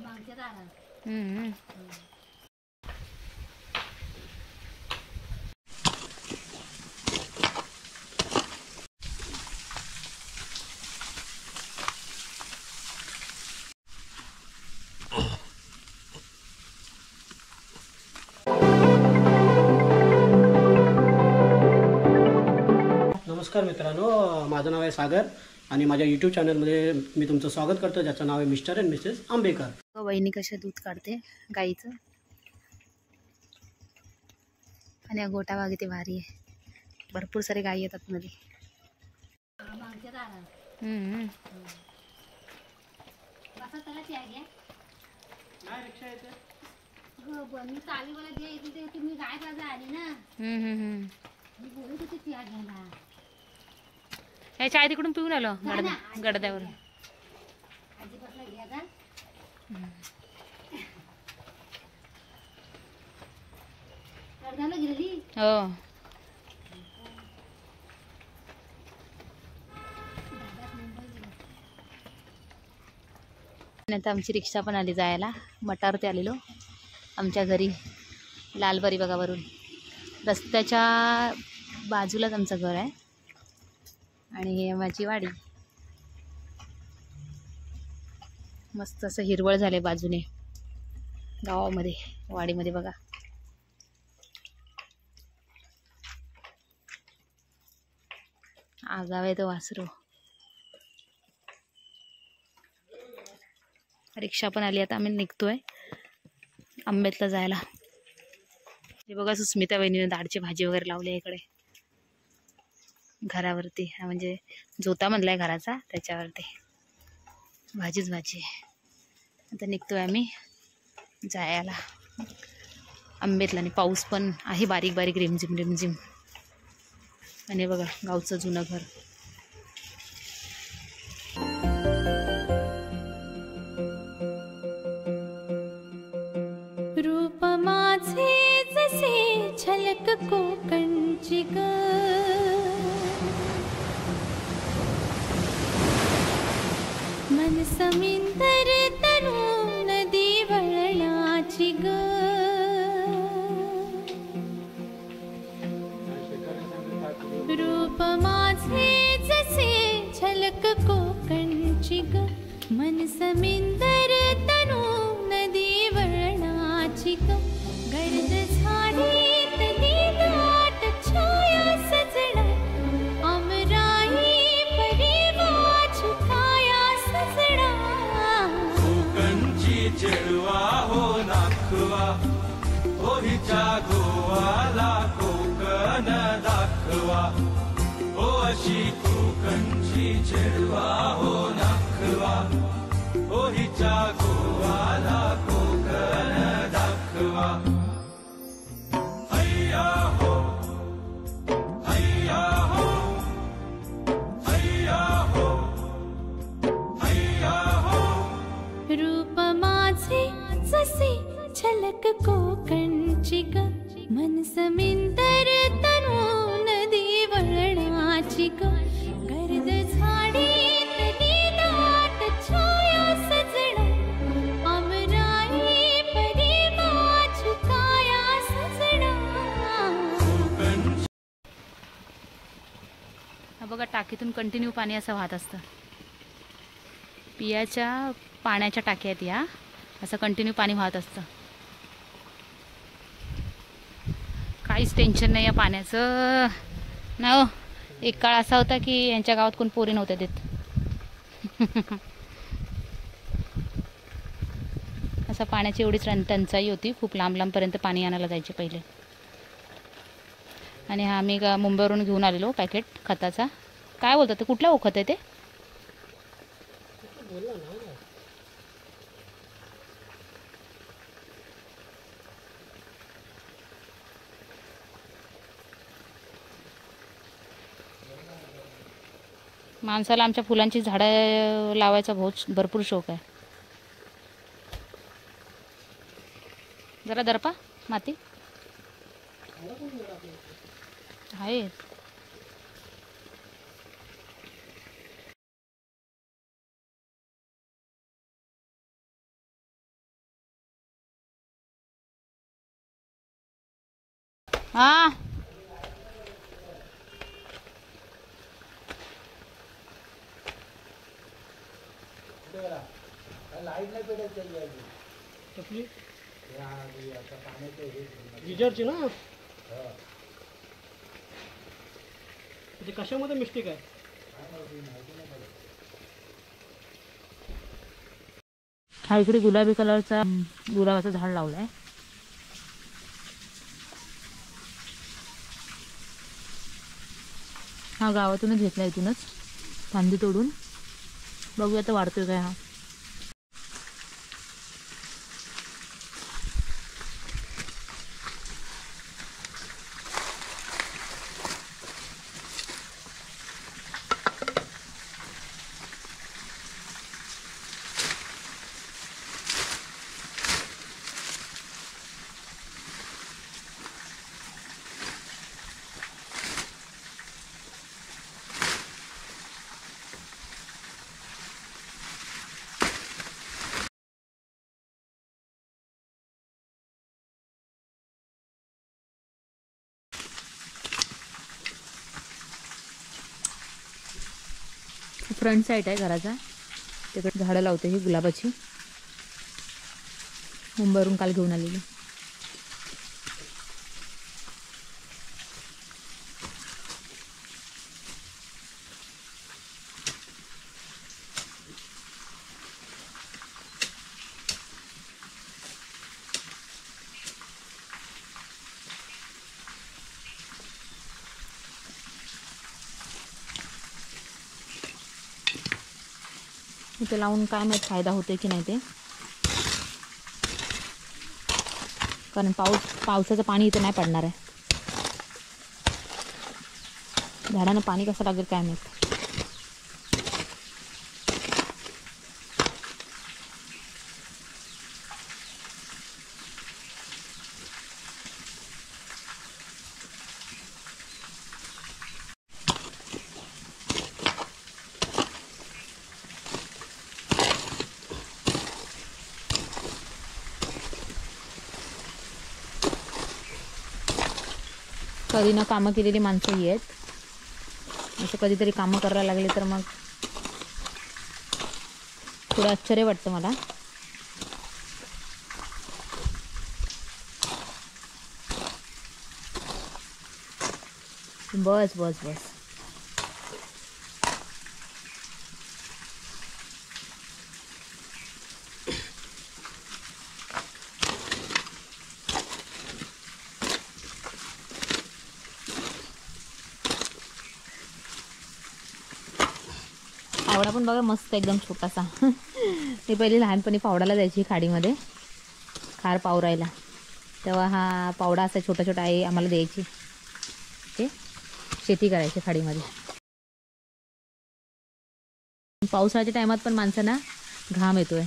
हम्म. नमस्कार मित्रांनो, माझं नाव आहे सागर आणि माझ्या यूट्यूब चॅनलमध्ये मी तुमचं स्वागत करतो, ज्याचं नाव आहे मिस्टर अँड मिसेस आंबेकर. वहिनी कशा दूध काढते गाईचं आणि हा गोटा बाग इथे भारी आहे. भरपूर सारे गाई येतात मध्ये. हे चाय तिकडून पिऊन आलो गडद्यावर. हो. आता आमची रिक्षा पण आली जायला. मटारते आलेलो आमच्या घरी लालबारी बघावरून. रस्त्याच्या बाजूलाच आमचं घर आहे आणि हे माझी वाडी. मस्त असं हिरवळ झाले बाजूने गावामध्ये. वाडीमध्ये बघा. आगाव आहे तो वासरू. रिक्षा पण आली. आता आम्ही निघतोय आंबेतला जायला. हे बघा सुस्मिता वहिनीने दाढची भाजी वगैरे लावली आहे इकडे घरावरती. म्हणजे जोता म्हणलाय घराचा, त्याच्यावरती भाजीच भाजी. आता निघतोय आम्ही जायला आंबेतला. आणि पाऊस पण आहे बारीक बारीक, रिमझिम रिमझिम. आणि बघा गावचं जुनं घर. रूप माझे जसे झलक कोकणची ग, मन समिंदर तनु नदी वळणाची ग. रूप माझे जसे झलक कोकणची ग, मन समिंदर तनु नदी वळणाची ग. गर्द झाडीत दाट छाया सजणार, अमराई परी माझी काया सजणार. कोकणची चेडवा हो नाखवा, हो हिच्या गोवाला कोकण दाखवा. हो अशी कोकणची चेडवा हो नाखवा, हो हिच्या गोवाला कोकण दाखवा. हैया हो, हैया हो, हैया हो, हैया हो. रूप माझे जसे झलक कोकणची ग, मन समिंदर तनु नदी वळणाची ग. गर्द झाडीत दाट छाया सजणार, अमराई परी माझी काया सजणार. हा बघा टाकीतून कंटिन्यू पाणी असं वाहत असतं. पियाच्या पाण्याच्या टाक्या आहेत या. असं कंटिन्यू पाणी वाहत असतं. काहीच टेन्शन नाही या पाण्याचं ना हो. एक काळ असा होता की यांच्या गावात कोण पोरी नव्हत्या देत. असं पाण्याची एवढीच टंचाई होती. खूप लांब लांबपर्यंत पाणी आणायला जायचे पहिले. आणि हा आम्ही मुंबईवरून घेऊन आलेलो पॅकेट खताचा. काय बोलतात ते, कुठला खत आहे ते? माणसाला आमच्या फुलांची झाडं लावायचा भरपूर शौक आहे. जरा दरपा माती आहे. हा कसली गिजरची ना ते कशामध्ये मिस्टेक आहे? हा इकडे गुलाबी कलरचा गुलाबाचं झाड लावलंय. हा गावातूनच घेतला, इथूनच फांदी तोडून. बघूया आता वाढतोय काय हा. फ्रंट साईड आहे घराचा, तिकडे झाडं लावते ही गुलाबाची, मुंबईवरून काल घेऊन आलेली. इथे लावून काय माहित फायदा होते की नाही ते, कारण पावसाचं पाणी इथे नाही पडणार आहे. झाडांना पाणी कसं लागेल काय माहित. कधी ना कामं केलेली माणसंही आहेत, असं कधीतरी कामं करायला लागले तर मग थोडं आश्चर्य वाटतं मला. बस बस बस. फावडा पण बघा मस्त एकदम छोटासा. ते पहिले लहानपणी फावडाला जायची खाडीमध्ये खार पावरायला, तेव्हा हा पावडा असा छोटा छोटा आई आम्हाला द्यायची. ते शेती करायची खाडीमध्ये. पावसाळ्याच्या टायमात पण माणसांना घाम येतोय.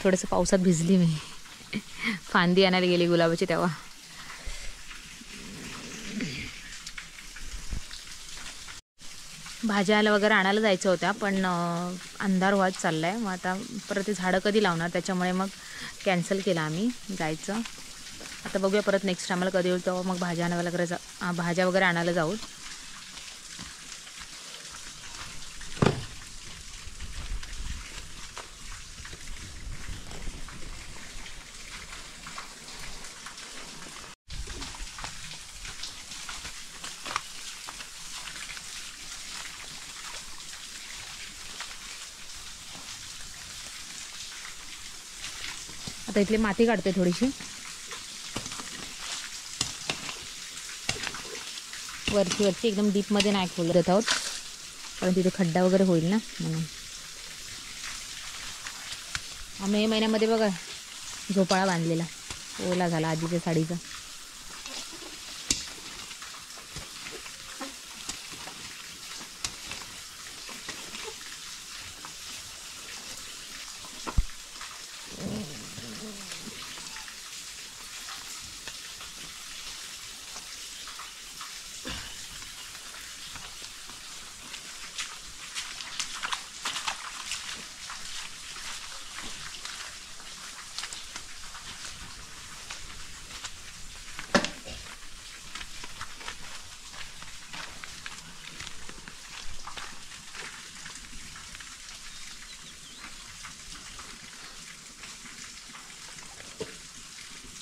थोडंसं पावसात भिजली मी. फांदी आणायला गेली गुलाबाची तेव्हा. भाज्याला वगैरे आणायला जायचं होत्या, पण अंधार व्हायच चालला आहे. मग आता परत ते झाडं कधी लावणार, त्याच्यामुळे मग कॅन्सल केलं आम्ही जायचं. आता बघूया परत नेक्स्ट आम्हाला कधी येईल तेव्हा मग भाज्या आणायला वगैरे भाज्या वगैरे आणायला जाऊ. आता इथली माती काढते थोडीशी. वरची एकदम डीपमध्ये नाही खोलत आहोत, कारण तिथे खड्डा वगैरे होईल ना म्हणून. मे महिन्यामध्ये बघा झोपाळा बांधलेला, ओला झाला आजीच्या साडीचा.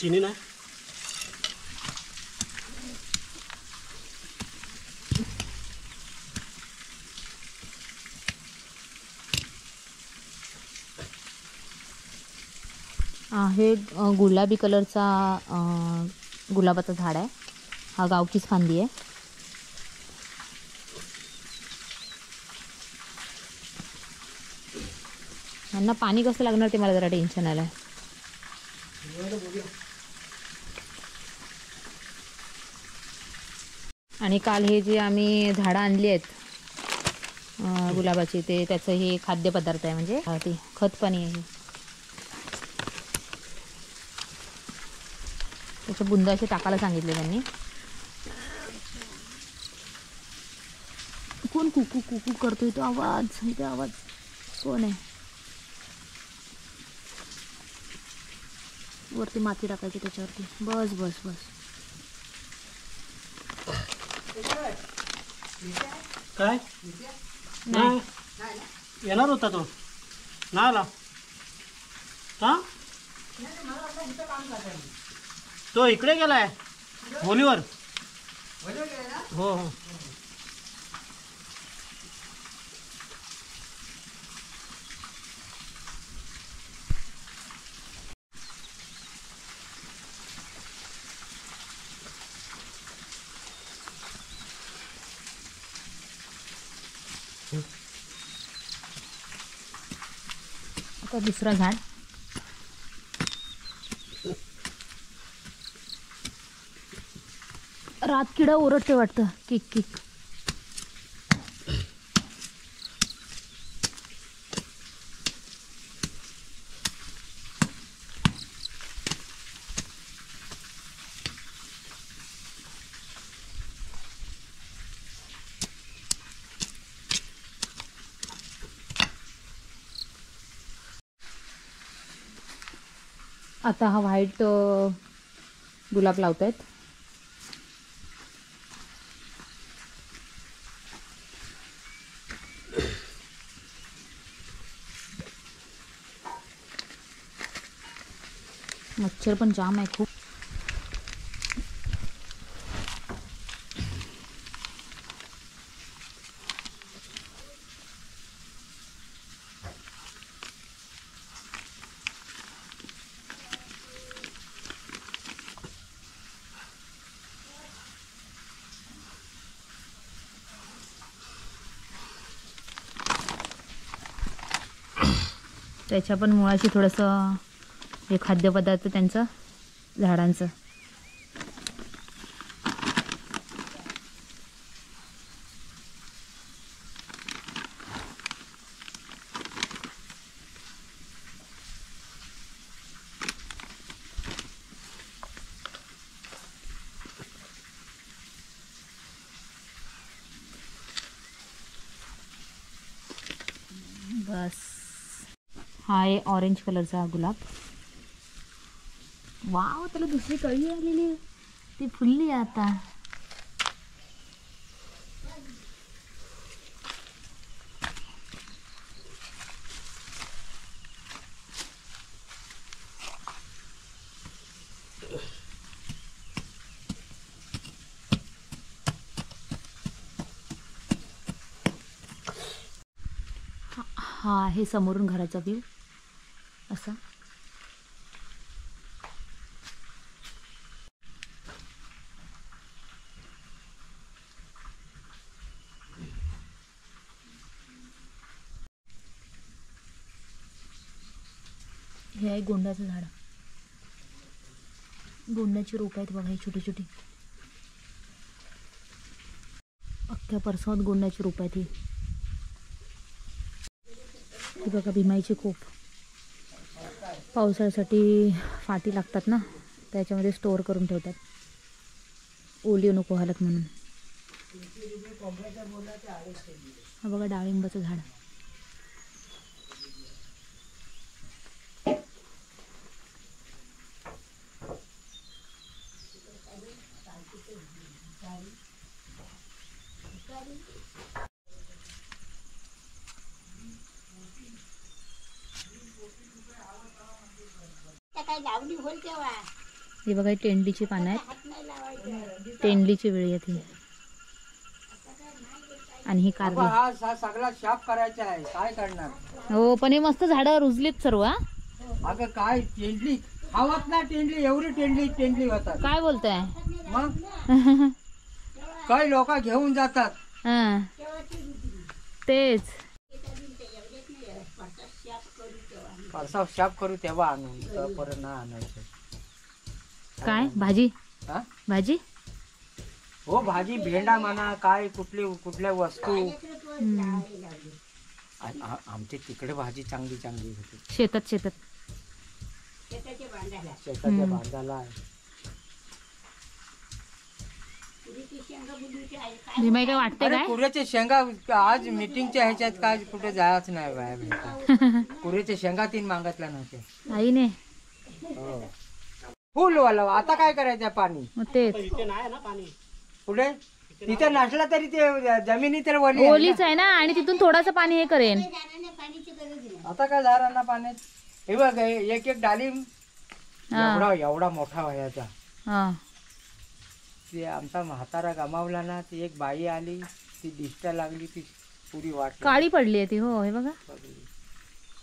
चिनी नाही. हे गुलाबी कलरचा गुलाबाचं झाड आहे. हा गावकीच फांदी आहे. यांना पाणी कसं लागणार ते मला जरा टेन्शन आलं. आणि काल हे जे आम्ही झाडं आणली आहेत गुलाबाची, ते त्याचं हे खाद्यपदार्थ आहे, म्हणजे ते खत पाणी आहे. त्याच्या बुंदा असे टाकायला सांगितले त्यांनी. कोण कुकू कुकू करतोय तो आवाज? इथे आवाज कोण आहे? वरती माती टाकायची त्याच्यावरती. बस बस बस. काय नाही येणार होता तो, ना आला का? तो इकडे गेलाय होलीवर. हो हो. आता दुसरं झाड. रातकिडा ओरडते वाटतं, किक किक. आता हा व्हाईट गुलाब लावतायत. मच्छर पण जाम आहे खूप. त्याच्या पण मुळाशी थोडंसं हे खाद्यपदार्थ त्यांचं झाडांचं. बस. हा आहे ऑरेंज कलरचा गुलाब. वाव, त्याला दुसरी कळी आलेली आहे, ती फुलली आहे आता. हा आहे समोरून घराचा व्ह्यू असा. हे आहे गोंड्याचं झाड. गोंड्याची रोप आहेत बघा, ही छोटी छोटी. अख्ख्या परसावात गोंड्याची रोप आहेत. ही बघा भीमाईची खूप. पावसाळ्यासाठी फाटी लागतात ना, त्याच्यामध्ये स्टोअर करून ठेवतात, ओली नको हालत म्हणून. हा बघा डाळिंबाचं झाड. काय लावणी होईल तेव्हा ही बघा ही तेंडलीची पानं आहेत, तेंडलीची वेळी आहेत ही. आणि ही कारली. हा सगळा शाप करायचा आहे, काय करणार. हो पण हे मस्त झाडं रुजलीत सर्व. हा अगं काय टेंडली खावत ना, टेंडली एवढी टेंडली होतात. काय बोलताय मग काही लोक घेऊन जातात. हा तेच. परसा शाप करू तेव्हा आणून परत ना आणायचं. काय भाजी? हा? भाजी हो भाजी भेंडा म्हणा काय कुठल्या वस्तू. आमच्या तिकडे भाजी चांगली होती. शेतात शेताच्या बांधाला आहे. भीमाई काय वाटते अरे काय? कुऱ्याच्या शेंगा आज मीटिंगच्या ह्याच्यात काय कुठे जायचं नाही बाया भेटा. कुऱ्याच्या शेंगा 3 मागतल्या नव्हत्या आईने. हो. फुल वाला आता काय करायचं पाणी. मग तेच इथे नाही ना पाणी. पुढे तिथे नसला तरी ते जमिनी तर वली आहे ओलीच आहे ना, आणि तिथून थोडंसं पाणी हे करेन. ना. आता काय झाडांना पाण्यात. हे बघ एक डाळिंब एवढा मोठा व्हायचा. हा ते आमचा म्हातारा गमावला ना, ती एक बाई आली, ती दिष्टा लागली, ती पुरी वाट काळी पडली आहे ती. हो हे बघा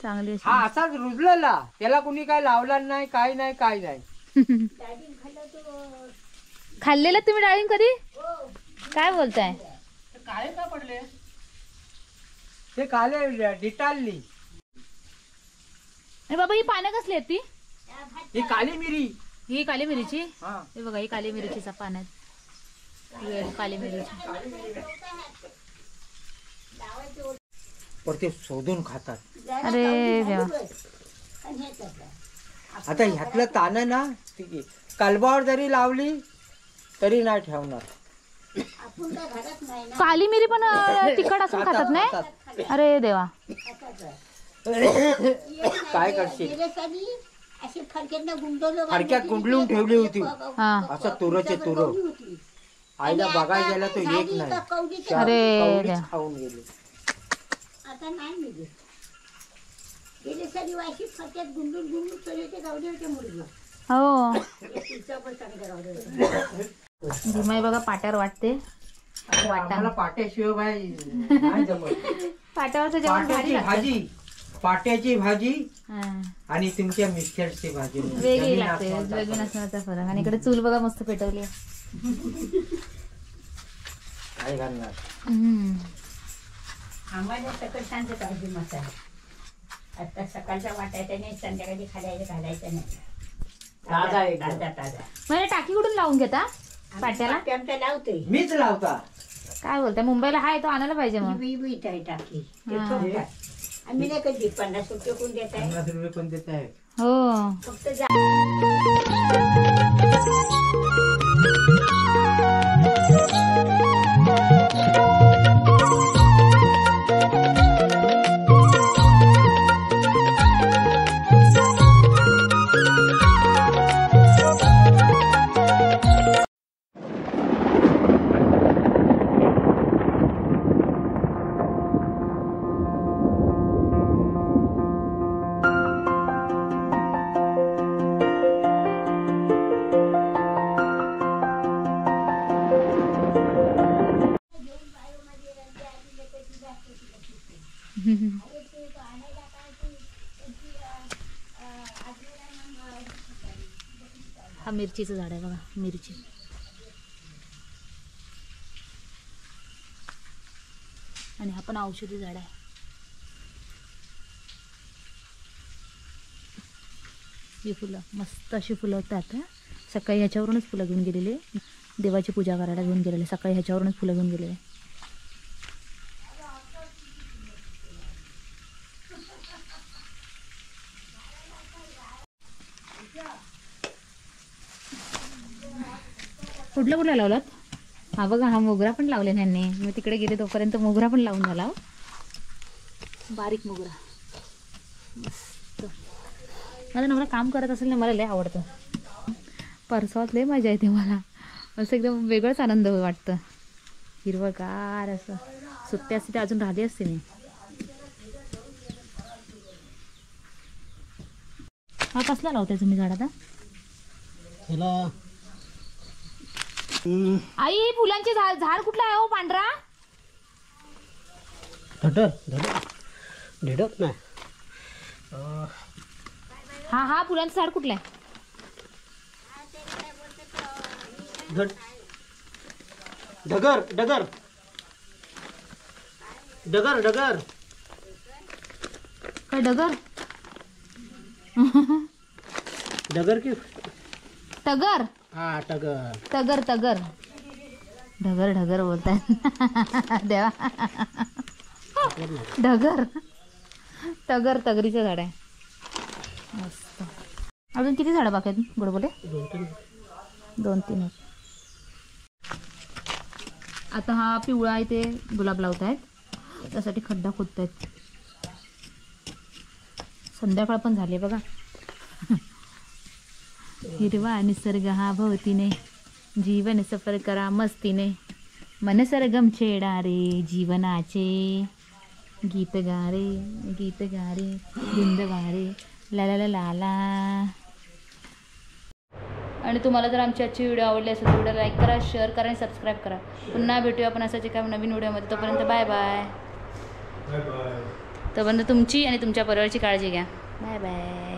चांगली अशी. हा असाच रुजलेला, त्याला कुणी काय लावला नाही, काय नाही. खाल्लेलं तुम्ही डाळिंब कधी? काय बोलताय? काळे का पडले? ते काले डिटालली. अरे बाबा ही पानं कसली आहेत ती? ही काली मिरी. ही काली मिरीची. हा हे बघा ही काली मिरीचीचा पान आहेत. काली मिरीची. पण ते शोधून खातात. अरे देवा. आता ह्यातलं तानं ना कालबावर जरी लावली तरी नाही ठेवणार. काली मिरी पण तिखट असून खातात नाही? अरे देवा. काय करशील. फडक्यात गुंडलून ठेवली होती. हा असं तुरचे तुर. आईला बघायला गेला तो एक नाही. अरे कवडीच देवा. खाऊन गेली. आता नाही मिळेल. गेले सारी वाशी फटक्यात गुंडून चले ते गावडे होते मुलगी. हो तिचा पण चांगला गावडे होते. भीमाई बघा पाट्यावर वाटते. आम्हाला पाट्याशिवाय बाई नाही जमत. पाट्यावरचं जेवण भारी लागतं. पाट्याची भाजी हा. आणि तुमच्या मिक्सरची भाजी वेगळी जमीन लागते. आसमानचा वेगळी फरक. नसण्याचा फरक. आणि इकडे चूल बघा मस्त पेटवली. काय घालणार. आम्हाला सकाळ सांगते काळजी मसाला. आता सकाळचा वाटायचा नाही, संध्याकाळी घालायचं नाही. ताजा एकदम. ताजा. म्हणजे टाकी कुठून लावून घेता पाट्याला? आमच्या लावते. मीच लावता. काय बोलताय? मुंबईला हाय तो आणायला पाहिजे मग. विहित आहे टाकी. ते हा. ठोकतात. आम्ही नाही कधी 50 रुपये कोण देत आहे. 50 रुपये पण देत आहे. हो फक्त जा. हा मिरचीचं झाड आहे बघा. मिरची आणि हा पण औषधी झाड आहे. ही फुलं मस्त अशी फुलं होतात. सकाळी ह्याच्यावरूनच फुलं घेऊन गेलेले. देवाची पूजा करायला घेऊन गेलेले. सकाळी ह्याच्यावरूनच फुलं घेऊन गेलेले. कुठला लावलात? हा बघा हा मोगरा पण लावले त्यांनी. मी तिकडे गेले तोपर्यंत मोगरा पण लावून झाला. बारीक मोगरा मस्त. माझा नवरा काम करत असेल ना, मला लय आवडतं. परसावात लय मजा येते मला. असं एकदम वेगळंच आनंद वाटतं. हिरवगार असं. सुट्टी असते ते अजून राहिली असते मी. हा कसला लावताय तुम्ही झाड आता? ह्याला आई हे फुलांचे झाड कुठलं आहे हो पांढरा? ढेडक नाही. हा फुलांचं झाड कुठलं आहे? डगर डगर डगर डगर काय डगर? डगर की टगर. हा टगर. तगर तगर ढगर ढगर बोलताय देवा. ढगर तगर तगरीचं झाड आहे मस्त. अजून किती झाडं बाकी आहेत गोडबोले? 2-3. आता हा पिवळा आहे ते गुलाब लावत आहेत, त्यासाठी खड्डा खोदत आहेत. संध्याकाळ पण झाली बघा. हिरवा निसर्ग हा भोवतीने, जीवन सफर करा मस्तीने, मन सरगम छेडा रे जीवनाचे, गीत गा रे धुंद गा रे ला ला ला ला ला. आणि तुम्हाला जर आमची आजची व्हिडिओ आवडली असेल तर व्हिडिओ लाईक करा, शेअर करा आणि सबस्क्राईब करा. पुन्हा भेटूया आपण असाच एका नवीन व्हिडिओमध्ये. तोपर्यंत बाय बाय. तोपर्यंत तुमची आणि तुमच्या परिवाराची काळजी घ्या. Bye bye.